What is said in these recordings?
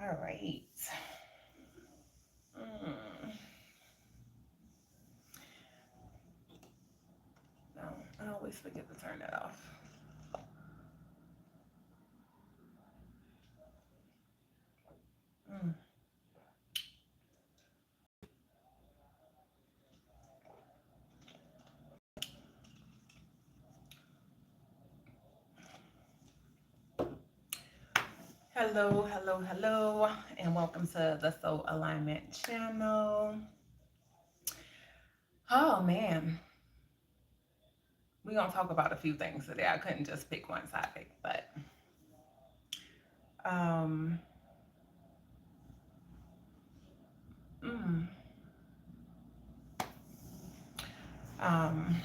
All right. Mm, no, I always forget to turn that off. Mm. Hello, hello, hello, and welcome to the Soul Alignment channel. Oh man, we're gonna talk about a few things today. I couldn't just pick one topic, but um, mm, um,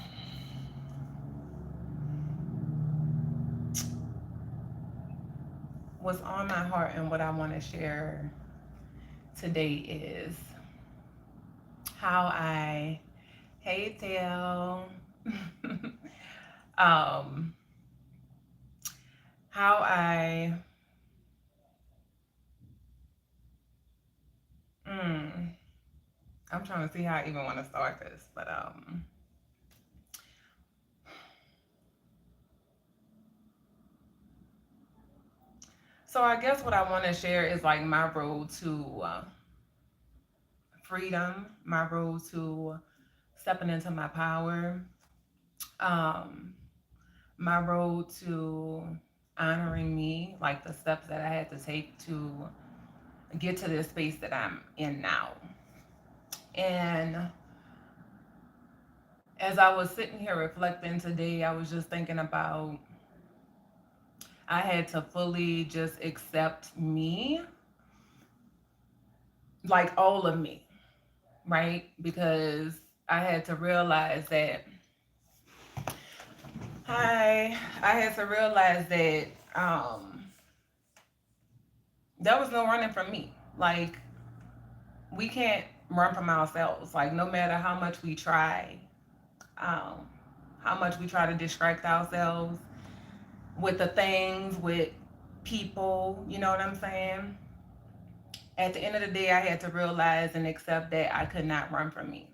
what's on my heart and what I want to share today is how I, hey Dale, um, how mm, I'm trying to see how I even want to start this, but so I guess what I want to share is like my road to freedom, my road to stepping into my power, um, my road to honoring me, like the steps that I had to take to get to this space that I'm in now. And as I was sitting here reflecting today, I was just thinking about I had to fully just accept me, like all of me, right? Because I had to realize that I had to realize that there was no running from me. Like we can't run from ourselves. Like no matter um, how much we try to distract ourselves with the things, with people, you know what I'm saying? At the end of the day, I had to realize and accept that I could not run from me.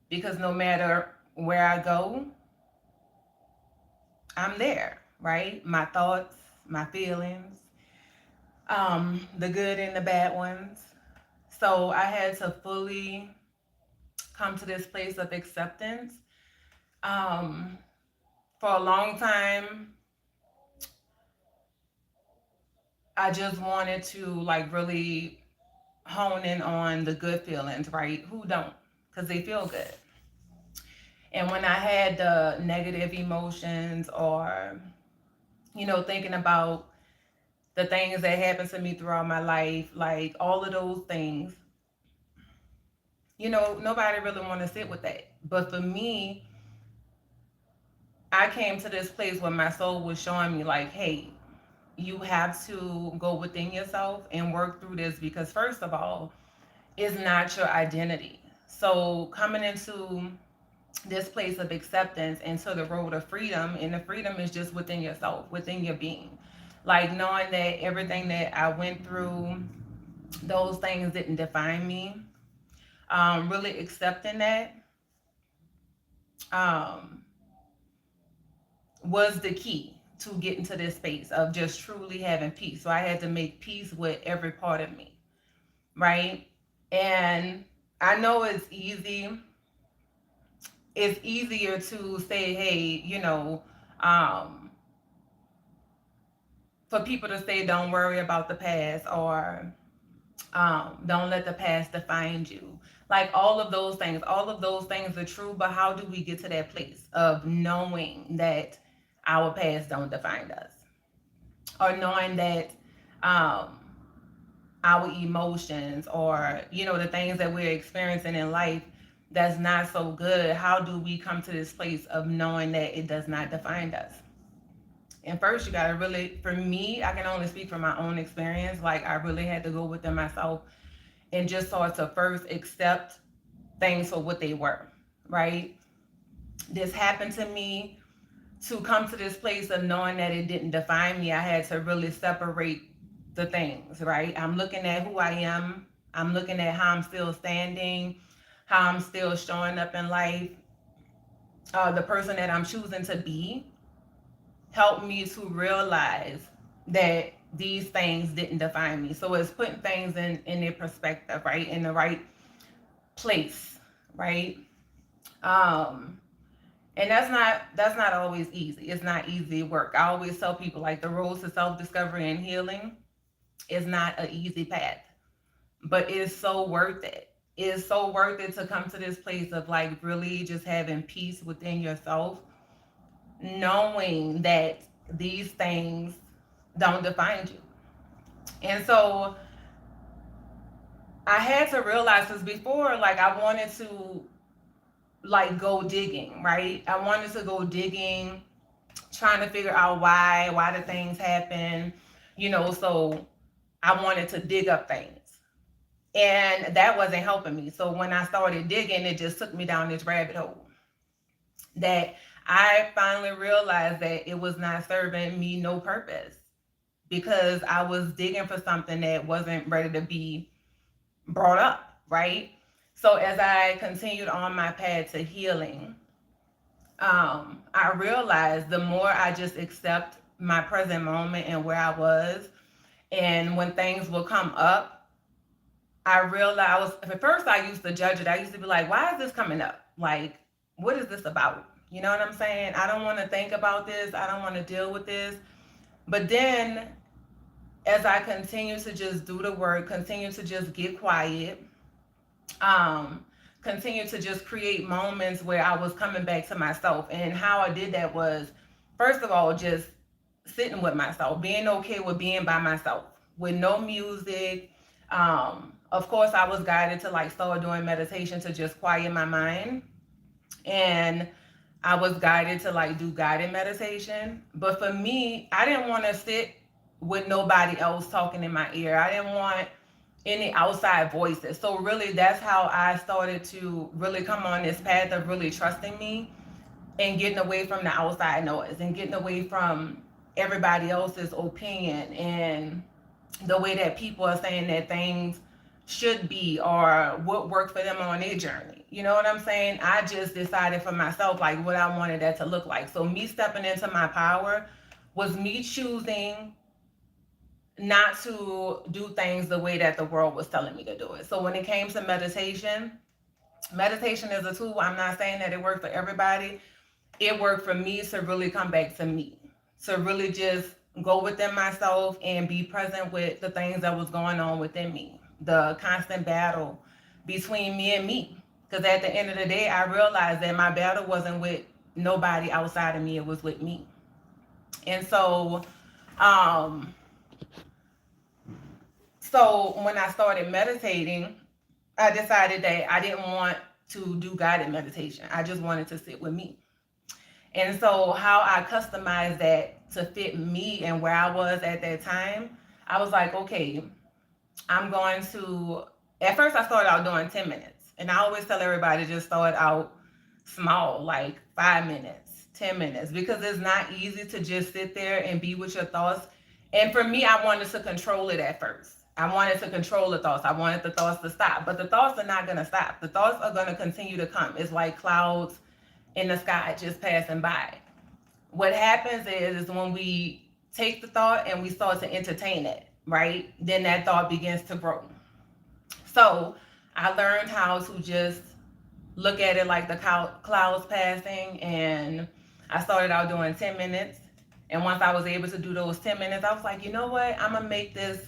Because no matter where I go, I'm there, right? My thoughts, my feelings, the good and the bad ones. So I had to fully come to this place of acceptance. Um, for a long time, I just wanted to like really hone in on the good feelings, right? Who don't? Because they feel good. And when I had the negative emotions or, thinking about the things that happened to me throughout my life, like all of those things, nobody really want to sit with that. But for me, I came to this place where my soul was showing me, like, hey, you have to go within yourself and work through this because, first of all, it's not your identity. So, coming into this place of acceptance into the road of freedom, and the freedom is just within yourself, within your being. Like, knowing that everything that I went through, those things didn't define me. Really accepting that um, was the key to getting to this space of just truly having peace. So I had to make peace with every part of me, right? And I know it's easy. It's easier to say, hey, um, for people to say, don't worry about the past or don't let the past define you. Like all of those things are true. But how do we get to that place of knowing that our past don't define us, or knowing that um, our emotions or the things that we're experiencing in life that's not so good? How do we come to this place of knowing that it does not define us? And first, you got to really, for me, I can only speak from my own experience. Like, I really had to go within myself and just start to first accept things for what they were, right? This happened to me. To come to this place of knowing that it didn't define me, I had to really separate the things, right? I'm looking at who I am. I'm looking at how I'm still standing, how I'm still showing up in life, the person that I'm choosing to be. Helped me to realize that these things didn't define me. So it's putting things in their perspective, right? In the right place, right? Um, and that's not always easy. It's not easy work. I always tell people like the road to self-discovery and healing is not an easy path, but it is so worth it. It is so worth it to come to this place of like really just having peace within yourself, knowing that these things don't define you. And so I had to realize this before, like I wanted to like go digging, right? I wanted to go digging, trying to figure out why the things happen, so I wanted to dig up things. And that wasn't helping me. So when I started digging, it just took me down this rabbit hole that I finally realized that it was not serving me no purpose because I was digging for something that wasn't ready to be brought up, right? So as I continued on my path to healing, I realized the more I just accept my present moment and where I was, and when things will come up, I realized at first I used to judge it. I used to be like, why is this coming up? Like, what is this about? You know what I'm saying? I don't want to think about this. I don't want to deal with this. But then as I continue to just do the work, continue to just get quiet, um, continue to just create moments where I was coming back to myself. And how I did that was, first of all, just sitting with myself, being okay with being by myself, with no music. Of course, I was guided to like start doing meditation to just quiet my mind. And I was guided to like do guided meditation. But for me, I didn't want to sit with nobody else talking in my ear. I didn't want any outside voices. So really that's how I started to really come on this path of really trusting me and getting away from the outside noise and getting away from everybody else's opinion and the way that people are saying that things should be or what worked for them on their journey. You know what I'm saying? I just decided for myself like what I wanted that to look like. So me stepping into my power was me choosing not to do things the way that the world was telling me to do it. So when it came to meditation, meditation is a tool. I'm not saying that it worked for everybody. It worked for me to really come back to me, to really just go within myself and be present with the things that was going on within me, the constant battle between me and me. Because at the end of the day, I realized that my battle wasn't with nobody outside of me, it was with me. And um, so when I started meditating, I decided that I didn't want to do guided meditation. I just wanted to sit with me. And so how I customized that to fit me and where I was at that time, I was like, okay, I'm going to, at first I started out doing 10 minutes. And I always tell everybody just start out small, like 5 minutes, 10 minutes, because it's not easy to just sit there and be with your thoughts. And for me, I wanted to control it at first. I wanted to control the thoughts. I wanted the thoughts to stop, but the thoughts are not going to stop. The thoughts are going to continue to come. It's like clouds in the sky just passing by. What happens is when we take the thought and we start to entertain it, right? Then that thought begins to grow. So I learned how to just look at it like the clouds passing, and I started out doing 10 minutes. And once I was able to do those 10 minutes, I was like, you know what? I'm gonna make this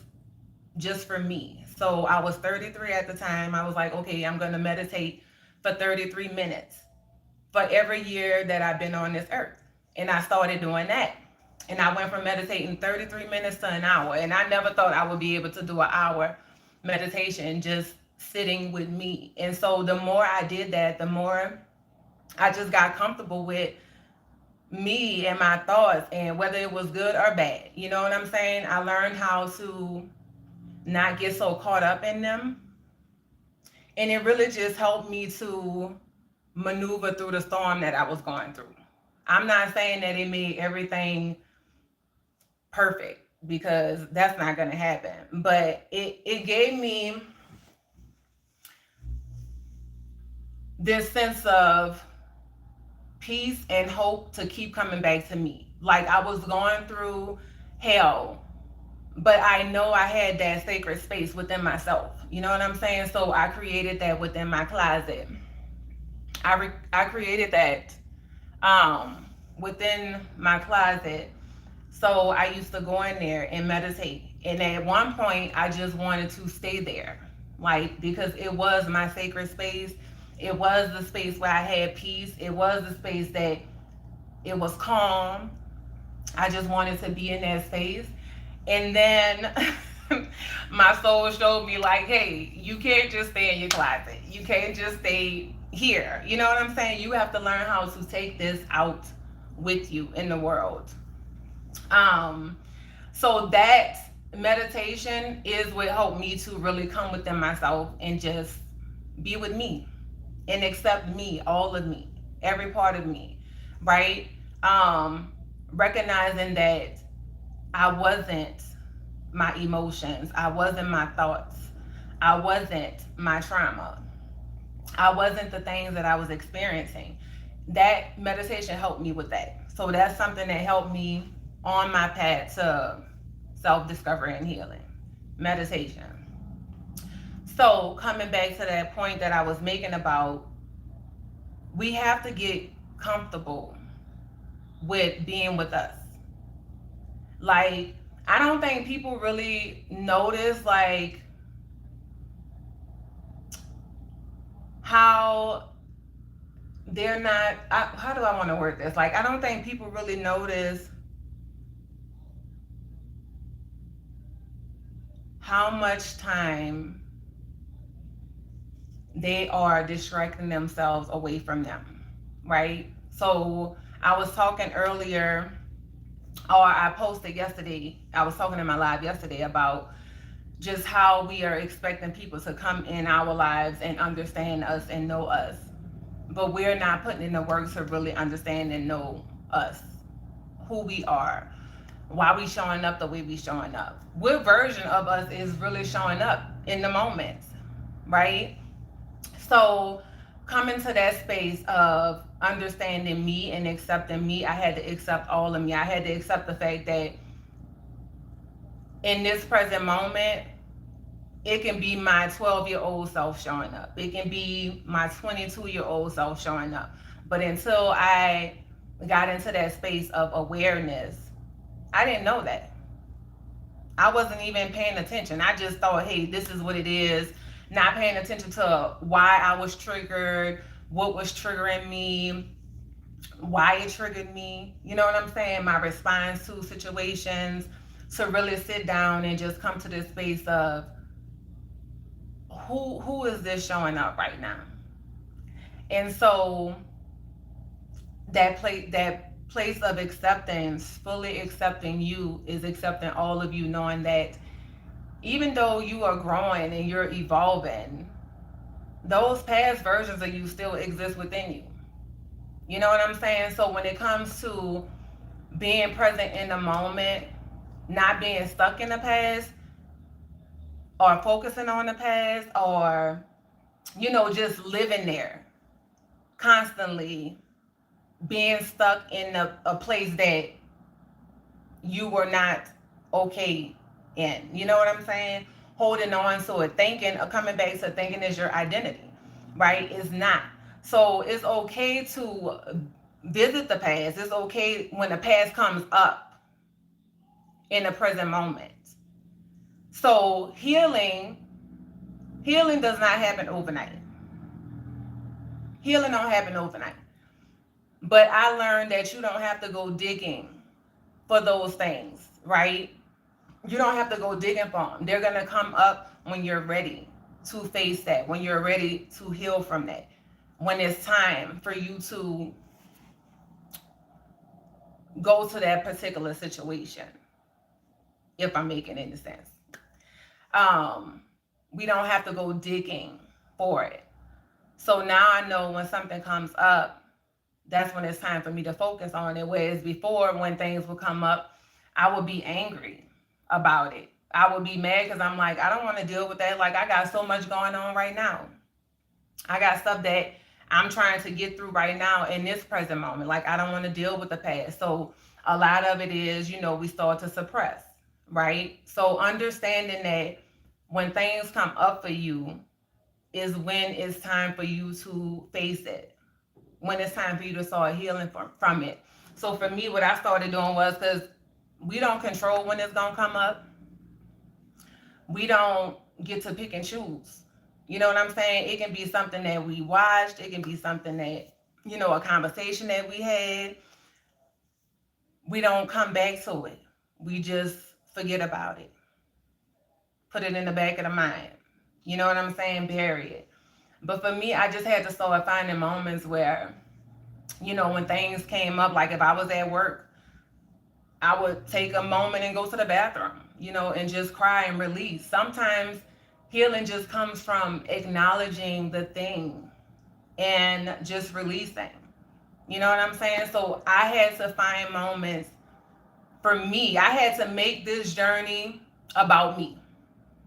just for me. So I was 33 at the time. I was like, okay, I'm gonna meditate for 33 minutes for every year that I've been on this earth. And I started doing that. And I went from meditating 33 minutes to an hour. And I never thought I would be able to do an hour meditation just sitting with me. And so the more I did that, the more I just got comfortable with me and my thoughts and whether it was good or bad. You know what I'm saying? I learned how to not get so caught up in them. And it really just helped me to maneuver through the storm that I was going through. I'm not saying that it made everything perfect. because that's not going to happen. But it gave me this sense of peace and hope to keep coming back to me. Like I was going through hell, but I know I had that sacred space within myself. You know what I'm saying? So I created that within my closet. I created that within my closet. So I used to go in there and meditate. And at one point, I just wanted to stay there, like, because it was my sacred space. It was the space where I had peace. It was the space that it was calm. I just wanted to be in that space. And then my soul showed me, like, hey, you can't just stay in your closet. You can't just stay here. You know what I'm saying? You have to learn how to take this out with you in the world. Um, so that meditation is what helped me to really come within myself and just be with me and accept me, all of me, every part of me, right? Um, Recognizing that I wasn't my emotions, I wasn't my thoughts, I wasn't my trauma, I wasn't the things that I was experiencing. That meditation helped me with that. So that's something that helped me on my path to self discovery and healing. Meditation. So, coming back to that point that I was making about, we have to get comfortable with being with us. Like, I don't think people really notice, like, how they're not, how do I want to word this? Like, I don't think people really notice how much time they are distracting themselves away from them, right? So I was talking earlier, or I posted yesterday, I was talking in my live yesterday about just how we are expecting people to come in our lives and understand us and know us. But we're not putting in the work to really understand and know us, who we are, why we showing up the way we showing up. What version of us is really showing up in the moment, right? So coming to that space of understanding me and accepting me, I had to accept all of me. I had to accept the fact that in this present moment, it can be my 12-year-old self showing up. It can be my 22-year-old self showing up. But until I got into that space of awareness, I didn't know that. I wasn't even paying attention. I just thought, hey, this is what it is. Not paying attention to why I was triggered, what was triggering me, why it triggered me. You know what I'm saying? My response to situations, to really sit down and just come to this space of who is this showing up right now? And so that place of acceptance, fully accepting you, is accepting all of you, knowing that even though you are growing and you're evolving, those past versions of you still exist within you. You know what I'm saying? So when it comes to being present in the moment, not being stuck in the past or focusing on the past, or, just living there constantly, being stuck in a place that you were not okay in. You know what I'm saying? Holding on to it, thinking, coming back to thinking is your identity, right? It's not. So it's okay to visit the past. It's okay when the past comes up in the present moment. So healing does not happen overnight. Healing don't happen overnight. But I learned that you don't have to go digging for those things, right? You don't have to go digging for them. They're going to come up when you're ready to face that, when you're ready to heal from that, when it's time for you to go to that particular situation, if I'm making any sense. Um, we don't have to go digging for it. So now I know when something comes up, that's when it's time for me to focus on it. Whereas before, when things would come up, I would be angry. about it. I would be mad because I'm like, I don't want to deal with that. Like, I got so much going on right now. I got stuff that I'm trying to get through right now in this present moment. Like, I don't want to deal with the past. So a lot of it is, we start to suppress, right? So understanding that when things come up for you is when it's time for you to face it, when it's time for you to start healing from it. So for me, what I started doing was, because we don't control when it's going to come up, we don't get to pick and choose. You know what I'm saying? It can be something that we watched. It can be something that, a conversation that we had. We don't come back to it. We just forget about it. Put it in the back of the mind. You know what I'm saying? Bury it. But for me, I just had to start finding moments where, when things came up, like if I was at work, I would take a moment and go to the bathroom, and just cry and release. Sometimes healing just comes from acknowledging the thing and just releasing. You know what I'm saying? So I had to find moments for me. I had to make this journey about me,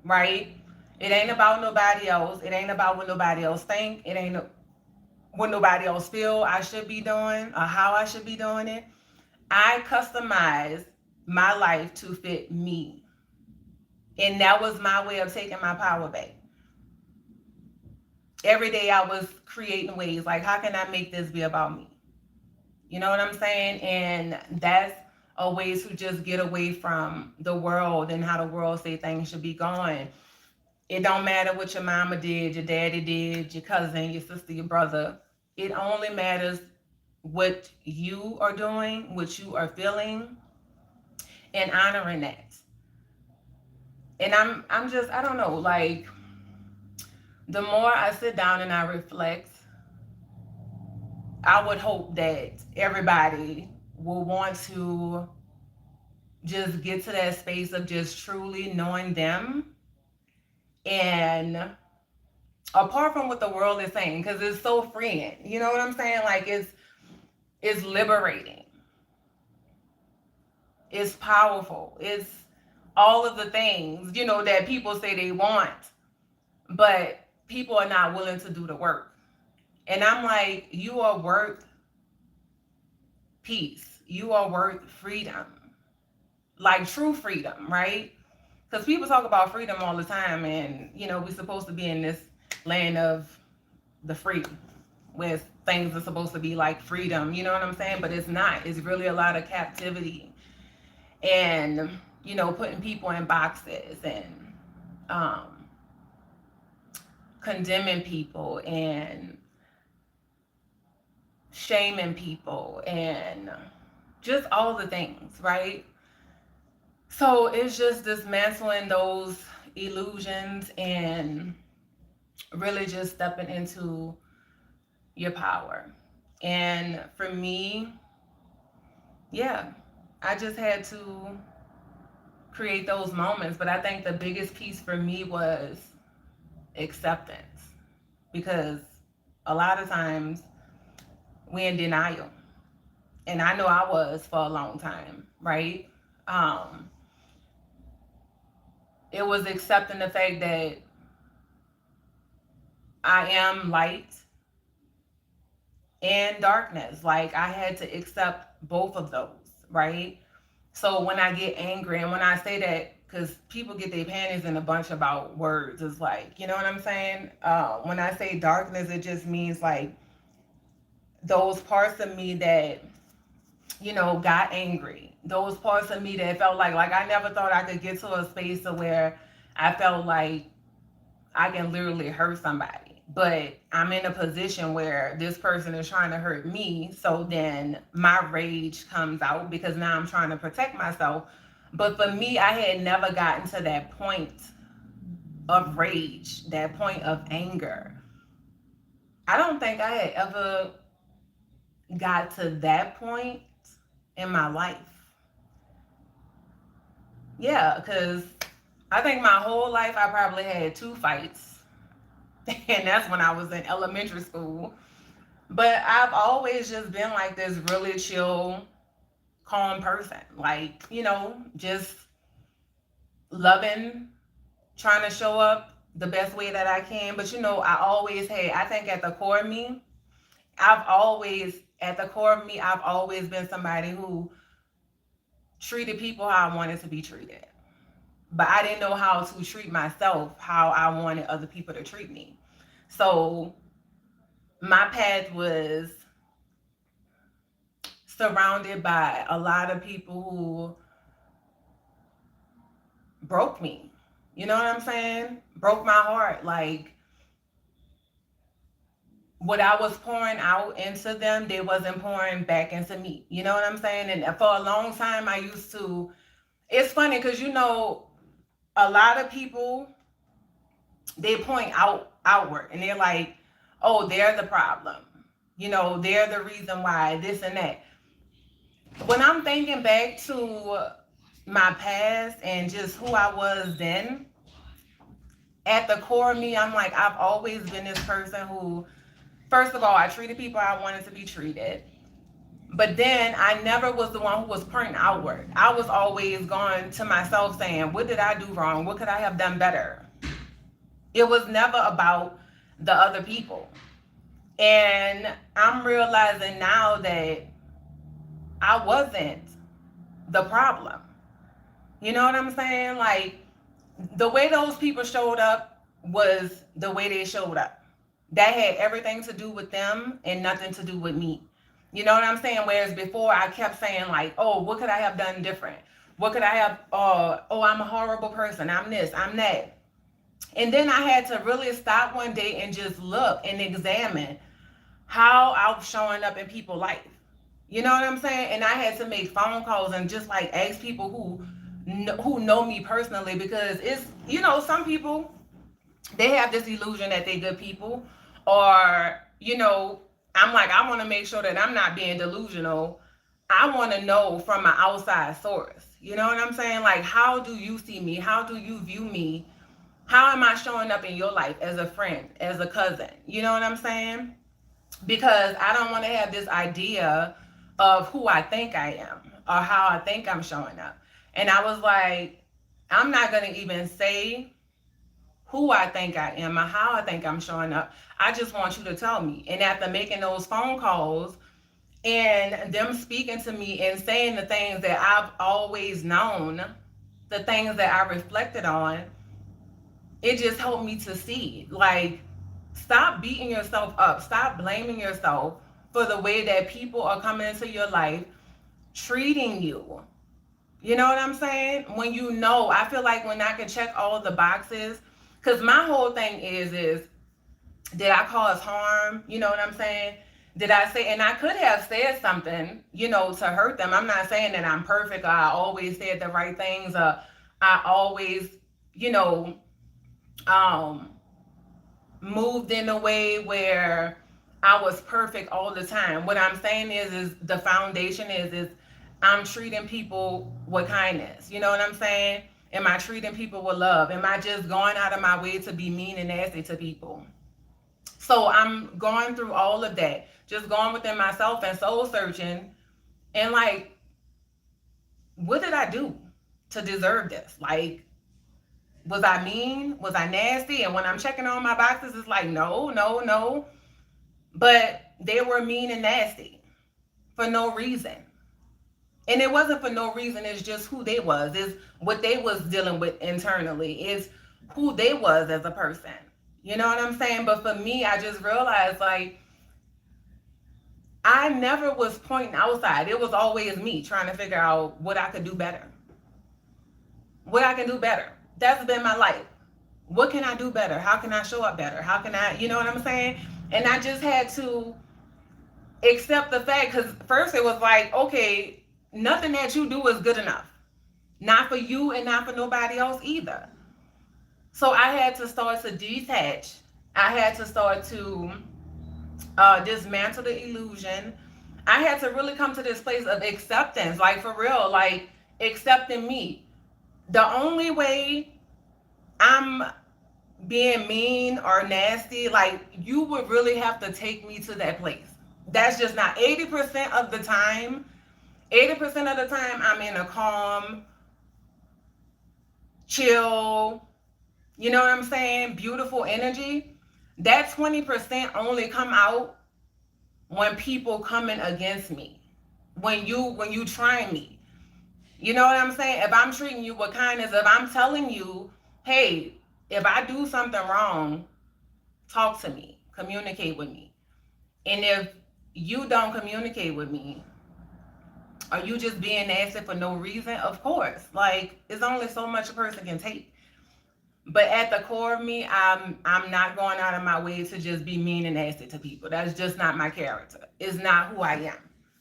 right? It ain't about nobody else. It ain't about what nobody else think. It ain't what nobody else feel I should be doing or how I should be doing it. I customized my life to fit me. And that was my way of taking my power back. Every day I was creating ways like, how can I make this be about me? You know what I'm saying? And that's a way to just get away from the world and how the world say things should be going. It don't matter what your mama did, your daddy did, your cousin, your sister, your brother. It only matters what you are doing, what you are feeling, and honoring that. And I'm just, I don't know, like, the more I sit down and I reflect, I would hope that everybody will want to just get to that space of just truly knowing them, and apart from what the world is saying, because it's so freeing. You know what I'm saying? Like, it's liberating. It's powerful. It's all of the things, that people say they want, but people are not willing to do the work. And I'm like, you are worth peace. You are worth freedom. Like true freedom, right? Because people talk about freedom all the time, and we're supposed to be in this land of the free, where things are supposed to be like freedom, you know what I'm saying? But it's not. It's really a lot of captivity, and putting people in boxes, and condemning people, and shaming people, and just all the things, right? So it's just dismantling those illusions and really just stepping into your power. And for me, yeah, I just had to create those moments. But I think the biggest piece for me was acceptance, because a lot of times we're in denial. And I know I was for a long time, right? Um, it was accepting the fact that I am light and darkness. Like, I had to accept both of those, right? So when I get angry, and when I say that, because people get their panties in a bunch about words, it's like, you know what I'm saying? When I say darkness, it just means like those parts of me that, got angry. Those parts of me that felt like I never thought I could get to a space of where I felt like I can literally hurt somebody. But I'm in a position where this person is trying to hurt me. So then my rage comes out because now I'm trying to protect myself. But for me, I had never gotten to that point of rage, that point of anger. I don't think I had ever got to that point in my life. Yeah, because I think my whole life I probably had 2 fights. And that's when I was in elementary school. But I've always just been like this really chill, calm person. Like, just loving, trying to show up the best way that I can. But I think at the core of me, I've always been somebody who treated people how I wanted to be treated. But I didn't know how to treat myself how I wanted other people to treat me. So my path was surrounded by a lot of people who broke me. You know what I'm saying? Broke my heart. Like, what I was pouring out into them, they wasn't pouring back into me. You know what I'm saying? And for a long time, I used to. It's funny because a lot of people, they point outward and they're like, oh, they're the problem. They're the reason why this and that. When I'm thinking back to my past and just who I was then, at the core of me, I'm like, I've always been this person who, first of all, I treated people how I wanted to be treated. But then I never was the one who was pointing outward. I was always going to myself saying, what did I do wrong? What could I have done better? It was never about the other people. And I'm realizing now that I wasn't the problem. You know what I'm saying? Like, the way those people showed up was the way they showed up. That had everything to do with them and nothing to do with me. You know what I'm saying? Whereas before I kept saying like, oh, what could I have done different? What could I have, oh, I'm a horrible person. I'm this, I'm that. And then I had to really stop one day and just look and examine how I was showing up in people's life. You know what I'm saying? And I had to make phone calls and just like ask people who know me personally, because it's, some people, they have this illusion that they good people, or, I'm like, I want to make sure that I'm not being delusional. I want to know from an outside source. You know what I'm saying? Like, how do you see me? How do you view me? How am I showing up in your life as a friend, as a cousin? You know what I'm saying? Because I don't want to have this idea of who I think I am or how I think I'm showing up. And I was like, I'm not going to even say who I think I am or how I think I'm showing up. I just want you to tell me. And after making those phone calls and them speaking to me and saying the things that I've always known, the things that I reflected on, it just helped me to see, like, stop beating yourself up. Stop blaming yourself for the way that people are coming into your life, treating you. You know what I'm saying? When I feel like when I can check all of the boxes, because my whole thing is did I cause harm? You know what I'm saying? Did I say, and I could have said something, to hurt them. I'm not saying that I'm perfect or I always said the right things or I always, moved in a way where I was perfect all the time. What I'm saying is the foundation is I'm treating people with kindness. You know what I'm saying? Am I treating people with love? Am I just going out of my way to be mean and nasty to people? So I'm going through all of that, just going within myself and soul searching, and like, what did I do to deserve this? Like, was I mean? Was I nasty? And when I'm checking on my boxes, it's like, no. But they were mean and nasty for no reason. And it wasn't for no reason. It's just who they was. It's what they was dealing with internally. It's who they was as a person. You know what I'm saying? But for me, I just realized, like, I never was pointing outside. It was always me trying to figure out what I could do better. What I can do better. That's been my life. What can I do better? How can I show up better? How can I, you know what I'm saying? And I just had to accept the fact, because first it was like, okay, nothing that you do is good enough. Not for you and not for nobody else either. So I had to start to detach. I had to start to dismantle the illusion. I had to really come to this place of acceptance, like, for real, like, accepting me. The only way I'm being mean or nasty, like, you would really have to take me to that place. That's just not 80% of the time. 80% of the time I'm in a calm, chill, you know what I'm saying? Beautiful energy. That 20% only come out when people coming against me. When you try me. You know what I'm saying? If I'm treating you with kindness, if I'm telling you, hey, if I do something wrong, talk to me, communicate with me. And if you don't communicate with me, are you just being nasty for no reason? Of course. Like, it's only so much a person can take. But at the core of me, I'm not going out of my way to just be mean and nasty to people. That's just not my character. It's not who I am.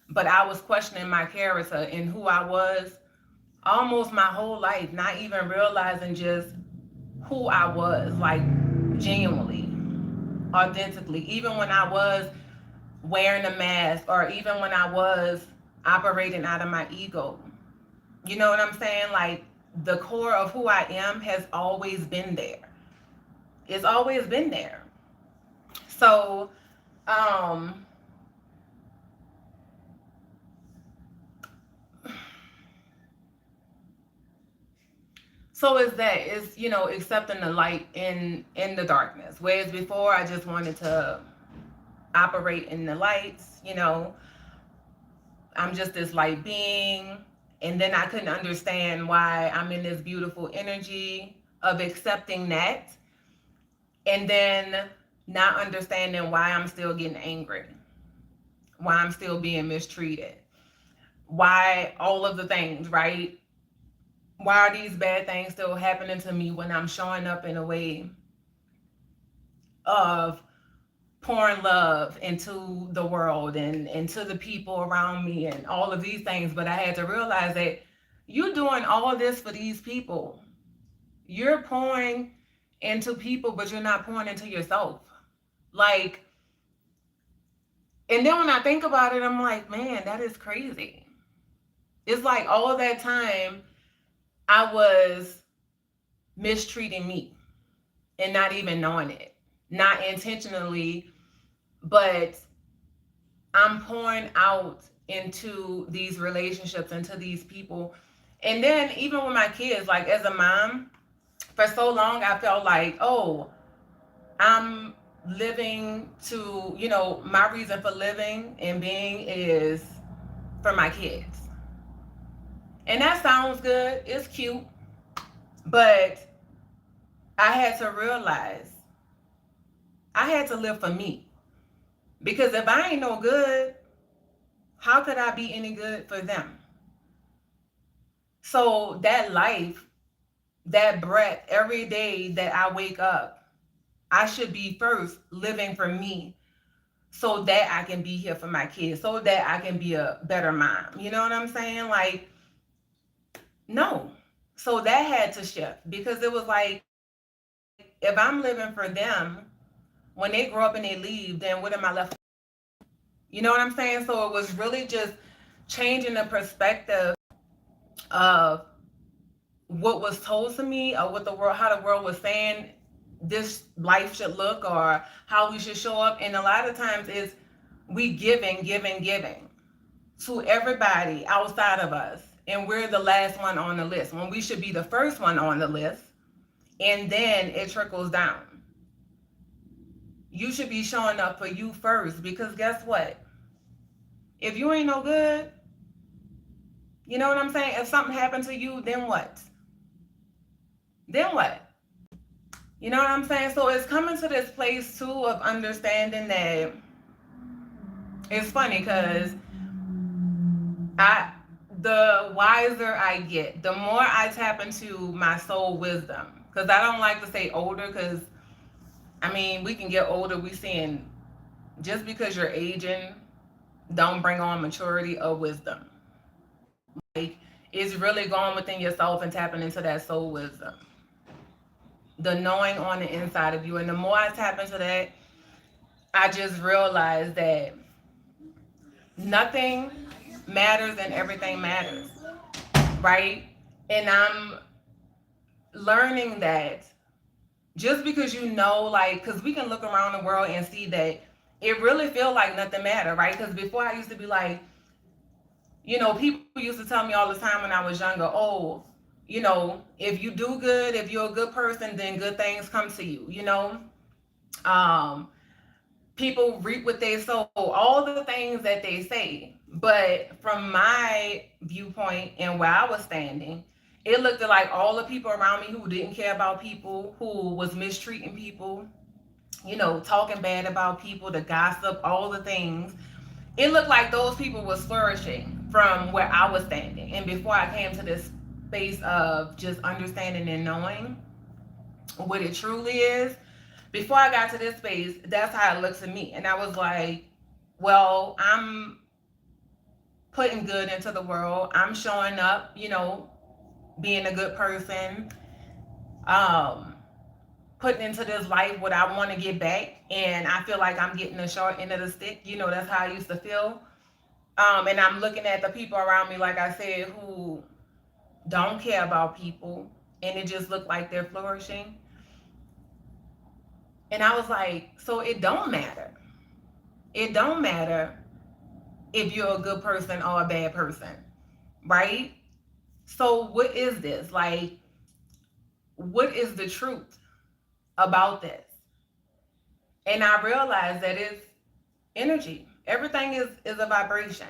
But I was questioning my character and who I was almost my whole life, not even realizing just who I was, like genuinely, authentically. Even when I was wearing a mask, or even when I was operating out of my ego. You know what I'm saying? Like, the core of who I am has always been there. It's always been there. So, um, so is that is accepting the light in the darkness. Whereas before I just wanted to operate in the lights. I'm just this light being, and then I couldn't understand why I'm in this beautiful energy of accepting that, and then not understanding why I'm still getting angry, why I'm still being mistreated, why all of the things, right? Why are these bad things still happening to me when I'm showing up in a way of pouring love into the world and into the people around me and all of these things? But I had to realize that you're doing all this for these people. You're pouring into people, but you're not pouring into yourself. Like, and then when I think about it, I'm like, man, that is crazy. It's like all that time I was mistreating me and not even knowing it, not intentionally, but I'm pouring out into these relationships, into these people. And then even with my kids, like as a mom, for so long I felt like, oh, I'm living to, my reason for living and being is for my kids. And that sounds good, it's cute, but I had to realize I had to live for me. Because if I ain't no good, how could I be any good for them? So that life, that breath, every day that I wake up, I should be first living for me so that I can be here for my kids, so that I can be a better mom. You know what I'm saying? Like, no. So that had to shift, because it was like, if I'm living for them, when they grow up and they leave, then what am I left? You know what I'm saying? So it was really just changing the perspective of what was told to me, or what the world, how the world was saying this life should look, or how we should show up. And a lot of times is we giving to everybody outside of us, and we're the last one on the list when we should be the first one on the list. And then it trickles down. You should be showing up for you first, because guess what? If you ain't no good, you know what I'm saying? If something happened to you, then what? Then what? You know what I'm saying? So it's coming to this place too of understanding that it's funny, because the wiser I get, the more I tap into my soul wisdom. Because I don't like to say older, because I mean, we can get older. We seeing, just because you're aging don't bring on maturity or wisdom. Like, it's really going within yourself and tapping into that soul wisdom, the knowing on the inside of you. And the more I tap into that, I just realized that nothing matters and everything matters, right? And I'm learning that just because like, because we can look around the world and see that it really feel like nothing matter, right? Because before I used to be like, people used to tell me all the time when I was younger, oh, if you do good, if you're a good person, then good things come to you, um people reap what they sow, all the things that they say. But from my viewpoint and where I was standing, it looked like all the people around me who didn't care about people, who was mistreating people, talking bad about people, the gossip, all the things. It looked like those people was flourishing from where I was standing. And before I came to this space of just understanding and knowing what it truly is, before I got to this space, that's how it looks to me. And I was like, well, I'm putting good into the world. I'm showing up, being a good person, um, putting into this life what I want to get back. And I feel like I'm getting the short end of the stick. That's how I used to feel. And I'm looking at the people around me, like I said, who don't care about people. And it just looked like they're flourishing. And I was like, so it don't matter. It don't matter if you're a good person or a bad person, right? So what is this? Like, what is the truth about this? And I realized that it's energy. Everything is a vibration.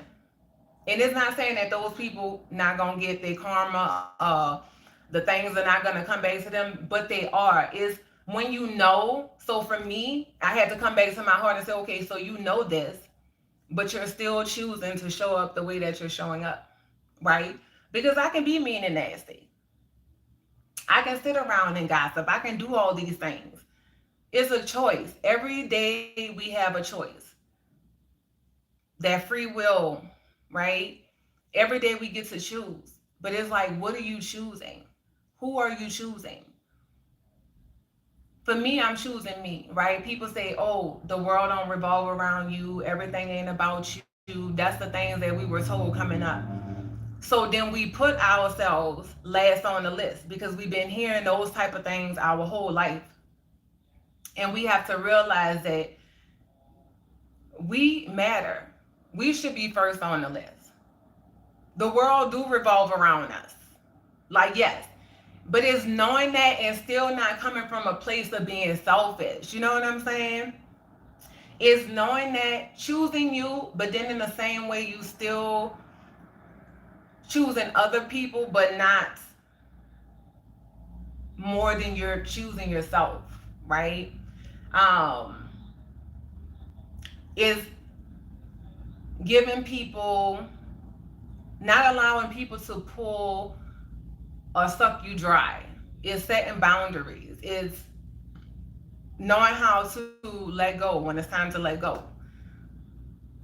And it's not saying that those people not gonna get their karma, the things are not gonna come back to them, but they are. Is when you know. So for me, I had to come back to my heart and say, okay, so you know this, but you're still choosing to show up the way that you're showing up, right? Because I can be mean and nasty. I can sit around and gossip. I can do all these things. It's a choice. Every day we have a choice. That free will, right? Every day we get to choose. But it's like, what are you choosing? Who are you choosing? For me, I'm choosing me, right? People say, oh, the world don't revolve around you. Everything ain't about you. That's the things that we were told coming up. So then we put ourselves last on the list because we've been hearing those type of things our whole life. And we have to realize that we matter. We should be first on the list. The world do revolve around us. Like, yes. But it's knowing that and still not coming from a place of being selfish. You know what I'm saying? It's knowing that, choosing you, but then in the same way you still choosing other people, but not more than you're choosing yourself, right? Is giving people, not allowing people to pull or suck you dry. Is setting boundaries. Is knowing how to let go when it's time to let go.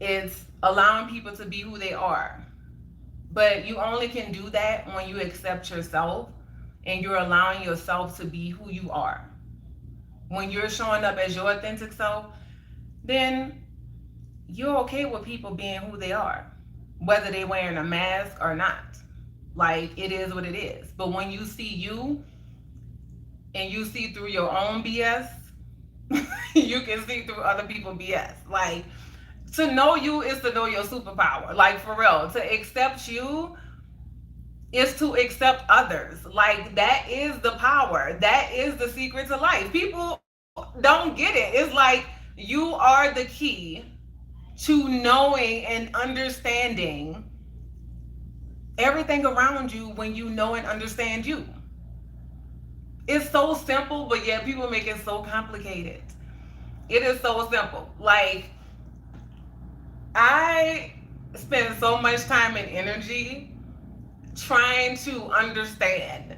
It's allowing people to be who they are. But you only can do that when you accept yourself and you're allowing yourself to be who you are. When you're showing up as your authentic self, then you're okay with people being who they are, whether they're wearing a mask or not. Like, it is what it is. But when you see you and you see through your own BS, you can see through other people's BS. Like, to know you is to know your superpower. Like, for real. To accept you is to accept others. Like, that is the power. That is the secret to life. People don't get it. It's like you are the key to knowing and understanding everything around you when you know and understand you. It's so simple, but yet people make it so complicated. It is so simple. Like, I spend so much time and energy trying to understand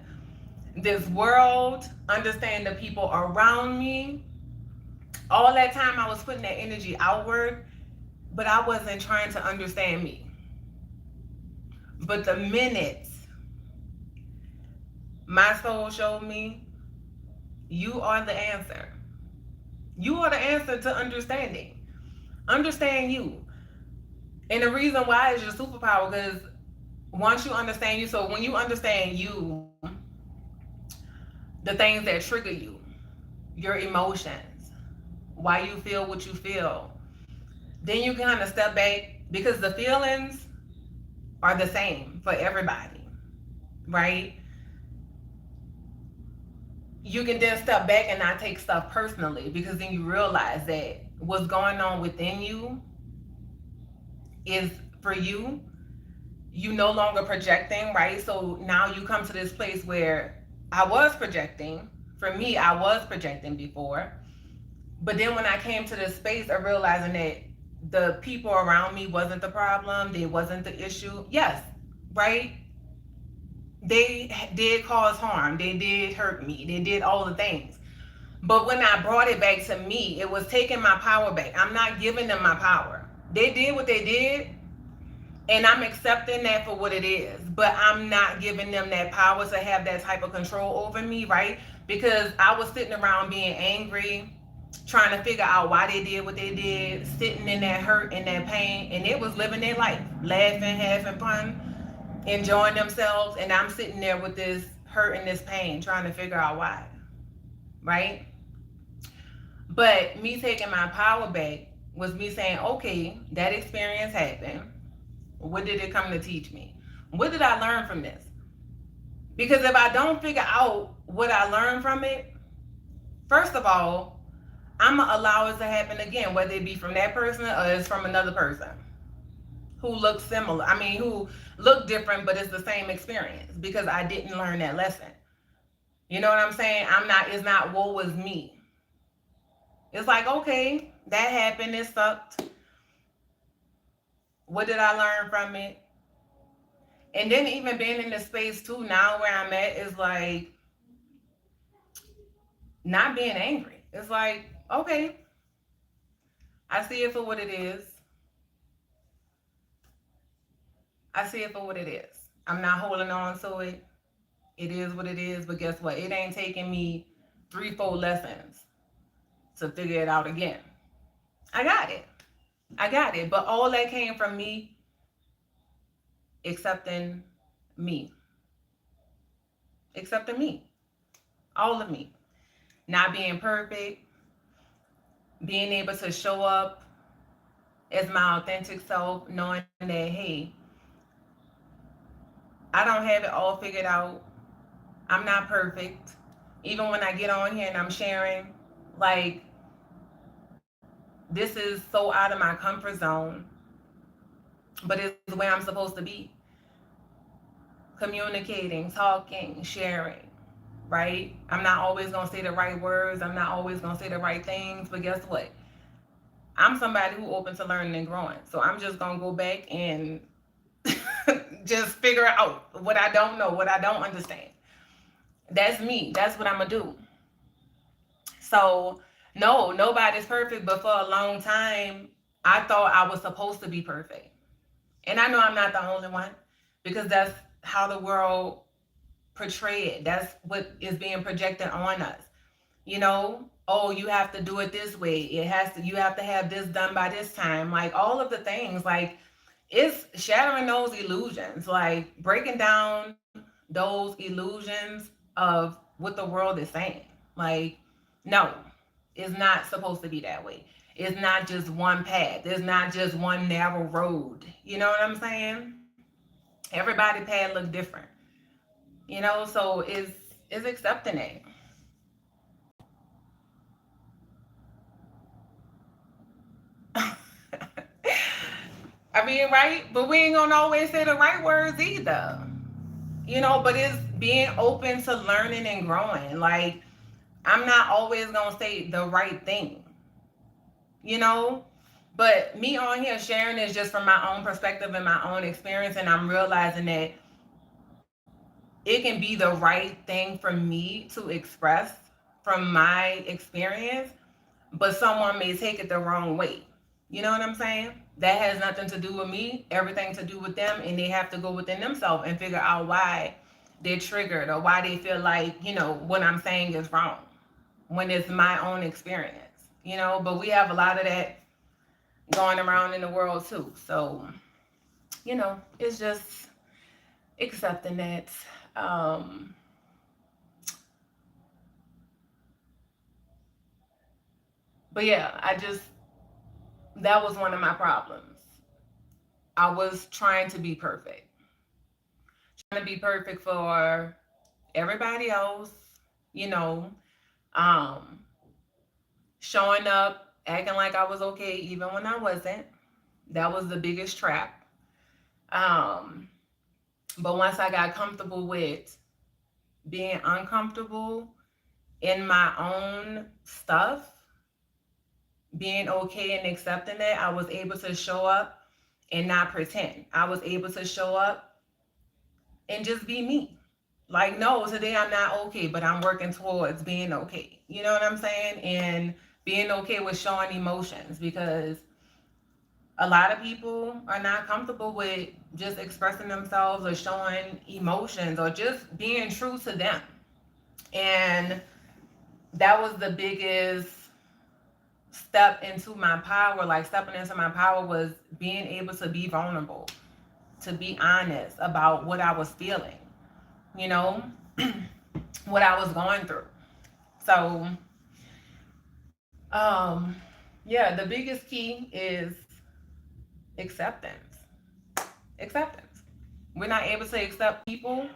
this world, understand the people around me. All that time I was putting that energy outward, but I wasn't trying to understand me. But the minute my soul showed me, you are the answer. You are the answer to understanding. Understand you. And the reason why is your superpower, because once you understand you, so when you understand you, the things that trigger you, your emotions, why you feel what you feel, then you kind of step back, because the feelings are the same for everybody, right? you can then step back and not take stuff personally, because then you realize that what's going on within you is for you. You no longer projecting, right? So now you come to this place where I was projecting. For me, I was projecting before. But then when I came to this space of realizing that the people around me wasn't the problem, they wasn't the issue. Yes, right? They did cause harm. They did hurt me. They did all the things. But when I brought it back to me, it was taking my power back. I'm not giving them my power. They did what they did, and I'm accepting that for what it is. But I'm not giving them that power to have that type of control over me, right? Because I was sitting around being angry, trying to figure out why they did what they did, sitting in that hurt and that pain, and it was living their life, laughing, having fun, enjoying themselves, and I'm sitting there with this hurt and this pain, trying to figure out why, right? But me taking my power back was me saying, okay, that experience happened. What did it come to teach me? What did I learn from this? Because if I don't figure out what I learned from it, first of all, I'm going to allow it to happen again, whether it be from that person or it's from another person who looks similar. I mean, who look different, but it's the same experience, because I didn't learn that lesson. You know what I'm saying? It's not woe is me. It's like, okay, that happened, it sucked. What did I learn from it? And then even being in the space too, now where I'm at is like not being angry. It's like, okay, I see it for what it is. I see it for what it is. I'm not holding on to it. It is what it is. But guess what? It ain't taking me 3-4 lessons to figure it out again. I got it. I got it. But all that came from me accepting me. Accepting me. All of me. Not being perfect. Being able to show up as my authentic self, knowing that, hey, I don't have it all figured out. I'm not perfect. Even when I get on here and I'm sharing, like, this is so out of my comfort zone, but it's where I'm supposed to be. Communicating, talking, sharing, right? I'm not always going to say the right words. I'm not always going to say the right things, but guess what? I'm somebody who open to learning and growing. So I'm just going to go back and just figure out what I don't know, what I don't understand. That's me. That's what I'm going to do. So, no, nobody's perfect, but for a long time, I thought I was supposed to be perfect. And I know I'm not the only one, because that's how the world portray it. That's what is being projected on us. You know, oh, you have to do it this way. You have to have this done by this time. Like all of the things, like it's shattering those illusions, like breaking down those illusions of what the world is saying. Like, no, it's not supposed to be that way. It's not just one path. There's not just one narrow road. You know what I'm saying? Everybody path look different. You know, so it's accepting it. I mean, right? But we ain't gonna always say the right words either. You know, but it's being open to learning and growing. Like, I'm not always gonna say the right thing, you know? But me on here sharing is just from my own perspective and my own experience, and I'm realizing that it can be the right thing for me to express from my experience, but someone may take it the wrong way. You know what I'm saying? That has nothing to do with me, everything to do with them, and they have to go within themselves and figure out why they're triggered or why they feel like, you know, what I'm saying is wrong when it's my own experience, you know? But we have a lot of that going around in the world too. So, you know, it's just accepting that. Um, but yeah, that was one of my problems. I was trying to be perfect, trying to be perfect for everybody else, you know, um, showing up, acting like I was okay even when I wasn't. That was the biggest trap. Um, but once I got comfortable with being uncomfortable in my own stuff, being okay and accepting it, I was able to show up and not pretend. I was able to show up and just be me. Like, no, today I'm not okay, but I'm working towards being okay. You know what I'm saying? And being okay with showing emotions, because a lot of people are not comfortable with just expressing themselves or showing emotions or just being true to them. And that was the biggest step into my power. Like, stepping into my power was being able to be vulnerable, to be honest about what I was feeling, you know, what I was going through. So, yeah, the biggest key is acceptance. Acceptance. We're not able to accept people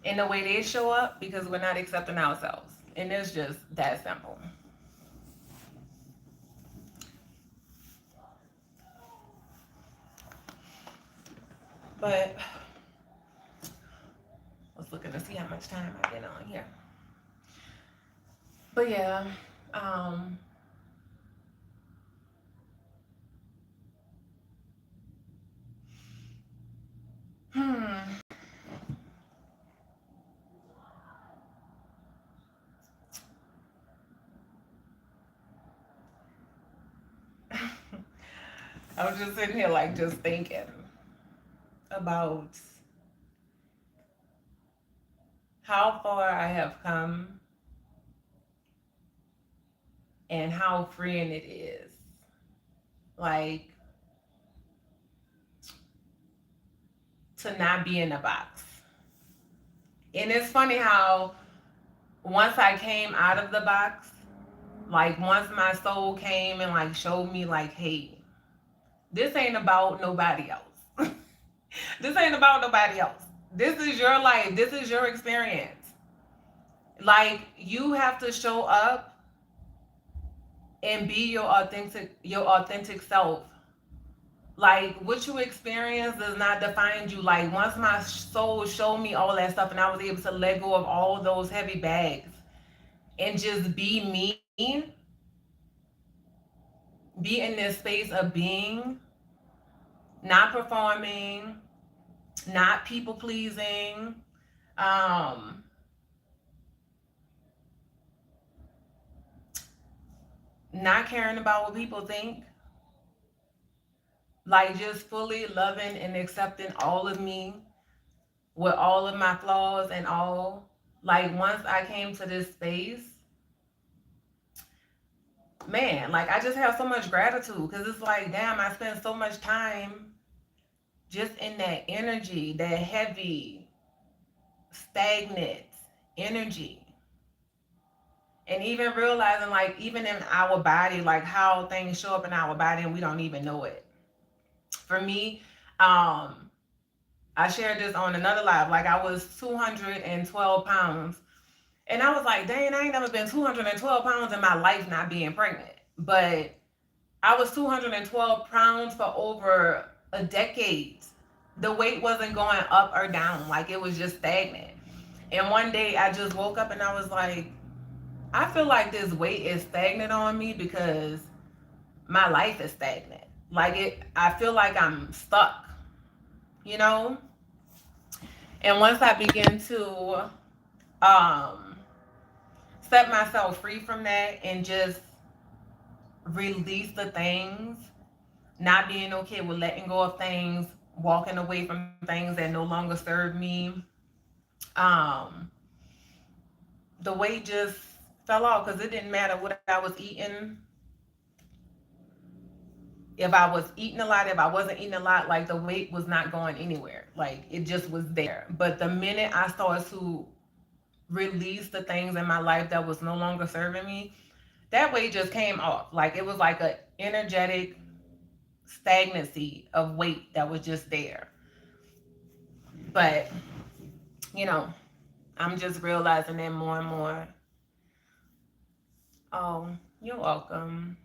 in the way they show up because we're not accepting ourselves. And it's just that simple. But I was looking to see how much time I get on here. But yeah, um, hmm. I was just sitting here like just thinking about how far I have come and how freeing it is. Like, to not be in a box. And it's funny how once I came out of the box, like once my soul came and like showed me like, hey, this ain't about nobody else. This ain't about nobody else. This is your life. This is your experience. Like, you have to show up and be your authentic self. Like, what you experience does not define you. Like, once my soul showed me all that stuff and I was able to let go of all those heavy bags and just be me, be in this space of being, not performing, not people pleasing, um, not caring about what people think, like just fully loving and accepting all of me with all of my flaws and all. Like, once I came to this space, man, like I just have so much gratitude because it's like, damn, I spent so much time just in that energy, that heavy, stagnant energy. And even realizing, like, even in our body, like how things show up in our body and we don't even know it. For me, um, I shared this on another live. Like, I was 212 pounds. And I was like, dang, I ain't never been 212 pounds in my life not being pregnant. But I was 212 pounds for over a decade. The weight wasn't going up or down, like it was just stagnant. And one day I just woke up and I was like, I feel like this weight is stagnant on me because my life is stagnant. Like, I feel like I'm stuck, you know? And once I begin to um, set myself free from that and just release the things, not being okay with letting go of things, walking away from things that no longer serve me, um, the weight just fell off because it didn't matter what I was eating. If I was eating a lot, if I wasn't eating a lot, like the weight was not going anywhere. Like, it just was there. But the minute I started to release the things in my life that was no longer serving me, that weight just came off. Like, it was like a energetic stagnancy of weight that was just there. But, you know, I'm just realizing that more and more. Oh, you're welcome.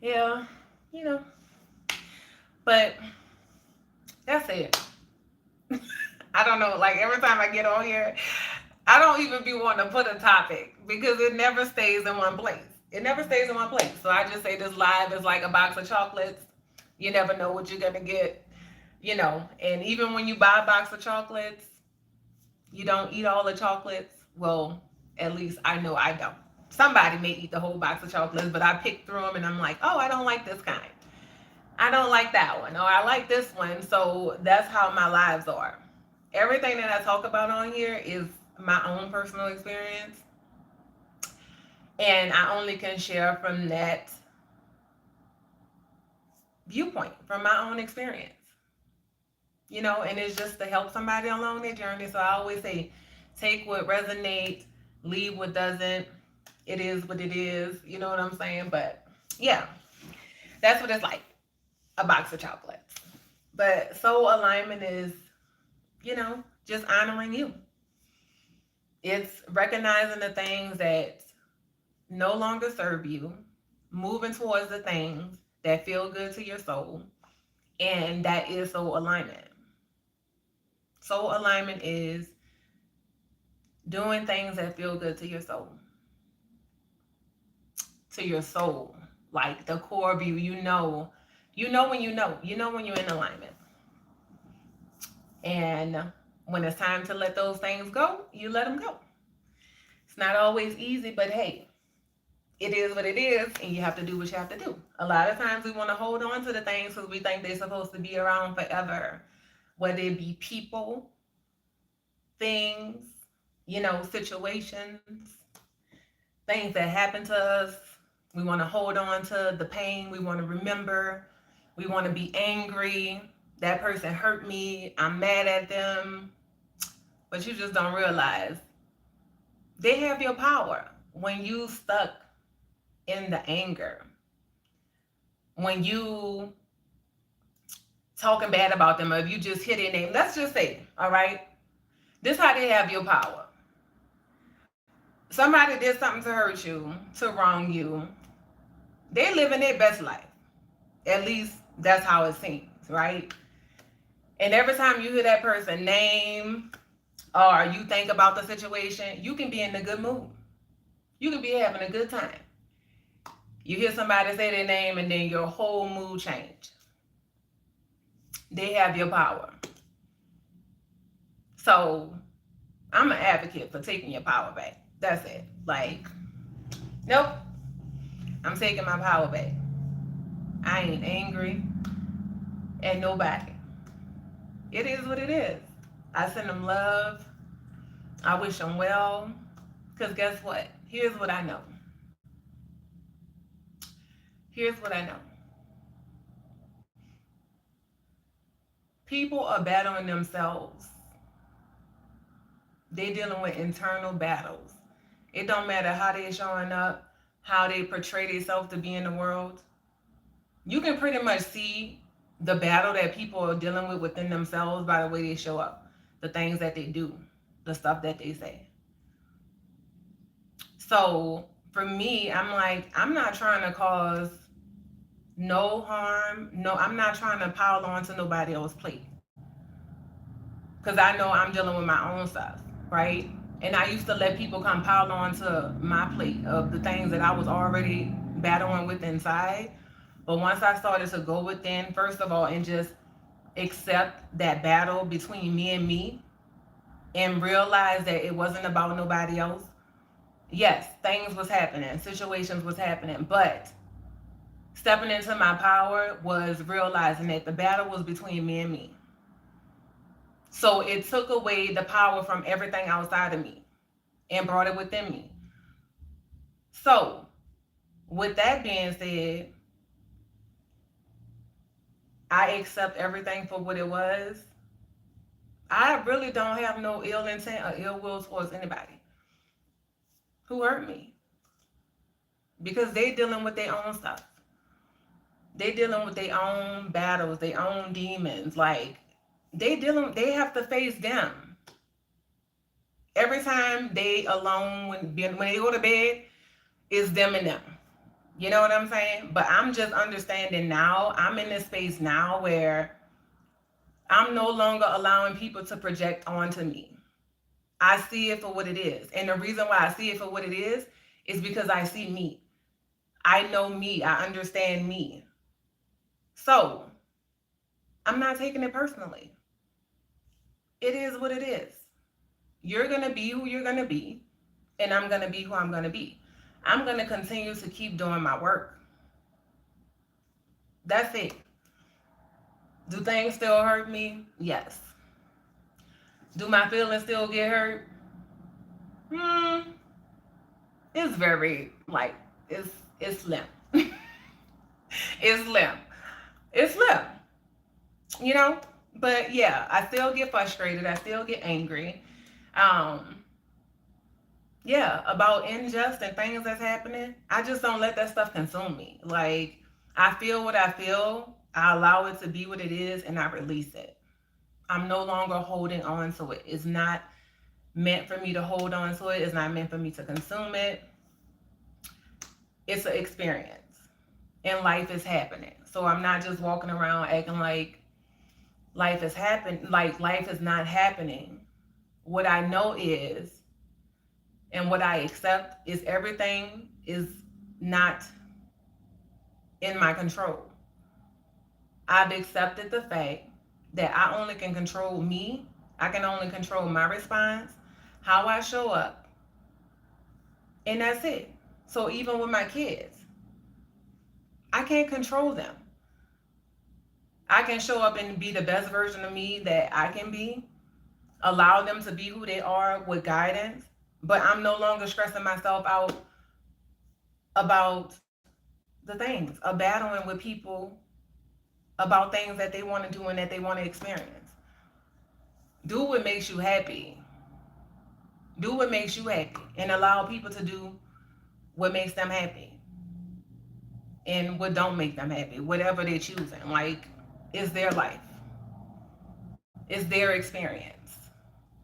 Yeah, you know, but that's it. I don't know. Like every time I get on here, I don't even be wanting to put a topic because it never stays in one place. It never stays in one place. So I just say this live is like a box of chocolates. You never know what you're gonna get, you know. And even when you buy a box of chocolates, you don't eat all the chocolates. Well, at least I know I don't. Somebody may eat the whole box of chocolates, but I pick through them and I'm like, oh, I don't like this kind. I don't like that one. Or I like this one. So that's how my lives are. Everything that I talk about on here is my own personal experience. And I only can share from that viewpoint, from my own experience. You know, and it's just to help somebody along their journey. So I always say, take what resonates, leave what doesn't. It is what it is. You know what I'm saying? But yeah, that's what it's like, a box of chocolates. But soul alignment is, you know, just honoring you. It's recognizing the things that no longer serve you, moving towards the things that feel good to your soul, and that is soul alignment. Soul alignment is doing things that feel good to your soul. To your soul. Like the core of you, you know when you know when you're in alignment. And when it's time to let those things go, you let them go. It's not always easy, but hey, it is what it is, and you have to do what you have to do. A lot of times we want to hold on to the things because we think they're supposed to be around forever, whether it be people, things, you know, situations, things that happen to us. We want to hold on to the pain. We want to remember. We want to be angry. That person hurt me. I'm mad at them. But you just don't realize they have your power when you stuck in the anger. When you talking bad about them, or if you just hit their name, let's just say, all right, this how they have your power. Somebody did something to hurt you, to wrong you. They living their best life. At least that's how it seems, right? And every time you hear that person name or you think about the situation, you can be in a good mood. You can be having a good time. You hear somebody say their name and then your whole mood change. They have your power. So I'm an advocate for taking your power back. That's it. Like, nope, I'm taking my power back. I ain't angry at nobody. It is what it is. I send them love. I wish them well. Because guess what? Here's what I know. Here's what I know. People are battling themselves. They dealing with internal battles. It don't matter how they showing up, how they portray themselves to be in the world. You can pretty much see the battle that people are dealing with within themselves by the way they show up, the things that they do, the stuff that they say. So for me, I'm like, I'm not trying to cause no harm. No, I'm not trying to pile on to nobody else's plate. Because I know I'm dealing with my own stuff, right? And I used to let people come pile on to my plate of the things that I was already battling with inside. But once I started to go within, first of all, and just accept that battle between me and me and realize that it wasn't about nobody else. Yes, things was happening, situations was happening, but stepping into my power was realizing that the battle was between me and me. So it took away the power from everything outside of me and brought it within me. So, with that being said, I accept everything for what it was. I really don't have no ill intent or ill will towards anybody who hurt me because they dealing with their own stuff. They dealing with their own battles, their own demons. Like they have to face them. Every time they alone when they go to bed, it's them and them. You know what I'm saying? But I'm just understanding now. I'm in this space now where I'm no longer allowing people to project onto me. I see it for what it is. And the reason why I see it for what it is because I see me. I know me. I understand me. So I'm not taking it personally. It is what it is. You're going to be who you're going to be, and I'm going to be who I'm going to be. I'm going to continue to keep doing my work. That's it. Do things still hurt me? Yes. Do my feelings still get hurt? Hmm. It's very like it's slim. It's slim. It's slim. You know? But yeah, I still get frustrated. I still get angry. Um, yeah, about unjust and things that's happening. I just don't let that stuff consume me. Like I feel what I feel. I allow it to be what it is and I release it. I'm no longer holding on to it. It's not meant for me to hold on to it. It's not meant for me to consume it. It's an experience. And life is happening. So I'm not just walking around acting like life is not happening. What I know is and what I accept is everything is not in my control. I've accepted the fact that I only can control me. I can only control my response, how I show up, and that's it. So even with my kids, I can't control them. I can show up and be the best version of me that I can be, allow them to be who they are with guidance, but I'm no longer stressing myself out about the things, of battling with people about things that they want to do and that they want to experience. Do what makes you happy. Do what makes you happy and allow people to do what makes them happy and what don't make them happy, whatever they're choosing. Like, it's their life, it's their experience.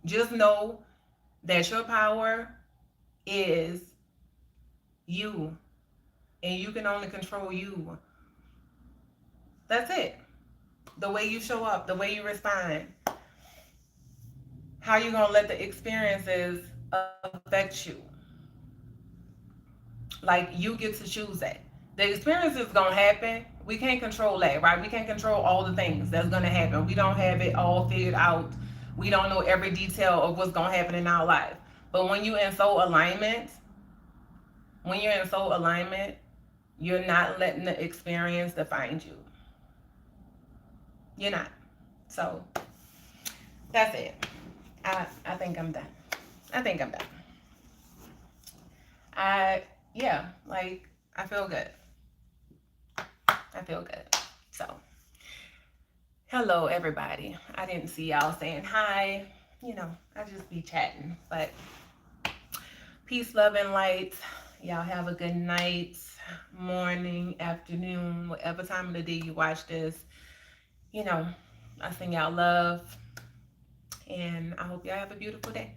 Just know that your power is you and you can only control you. That's it. The way you show up, the way you respond, how you gonna let the experiences affect you. Like, you get to choose that. The experience is gonna happen. We can't control that, right? We can't control all the things that's gonna happen. We don't have it all figured out. We don't know every detail of what's gonna happen in our life. But when you're in soul alignment, you're not letting the experience define you. You're not. So that's it. I think I'm done. I think I'm done. I yeah, like I feel good. I feel good. So hello everybody. I didn't see y'all saying hi. You know, I just be chatting. But peace, love, and light. Y'all have a good night, morning, afternoon, whatever time of the day you watch this. You know, I send y'all love. And I hope y'all have a beautiful day.